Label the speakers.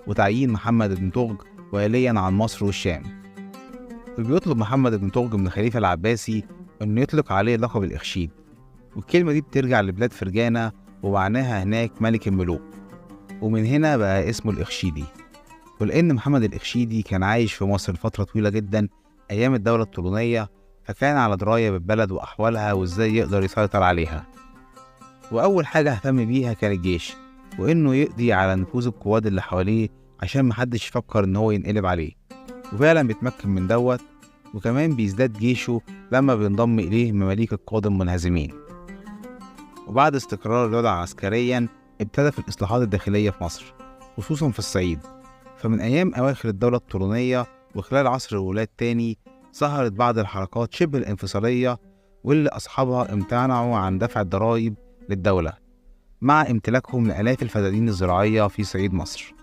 Speaker 1: وتعيين محمد بن طغج واليا عن مصر والشام. وبيطلب محمد بن طغج من الخليفة العباسي إنه يطلق عليه لقب الإخشيد، والكلمة دي بترجع لبلاد فرجانة ومعناها هناك ملك الملوك، ومن هنا بقى اسمه الإخشيدي. ولأن محمد الإخشيدي كان عايش في مصر لفترة طويلة جدا أيام الدولة الطولونية، فكان على دراية بالبلد وأحوالها وإزاي يقدر يسيطر عليها. وأول حاجة اهتم بيها كان الجيش، وإنه يقضي على نفوذ القواد اللي حواليه عشان محدش يفكر إن هو ينقلب عليه، وفعلا بيتمكن من دوت. وكمان بيزداد جيشه لما بينضم إليه مماليك القادم منهزمين. وبعد استقرار الوضع عسكريا ابتدى في الإصلاحات الداخلية في مصر، خصوصا في الصعيد. فمن أيام أواخر الدولة الطولونية وخلال عصر الولاة الثاني ظهرت بعض الحركات شبه الانفصالية، واللي أصحابها امتنعوا عن دفع الضرائب للدولة مع امتلاكهم لآلاف الفدادين الزراعية في صعيد مصر.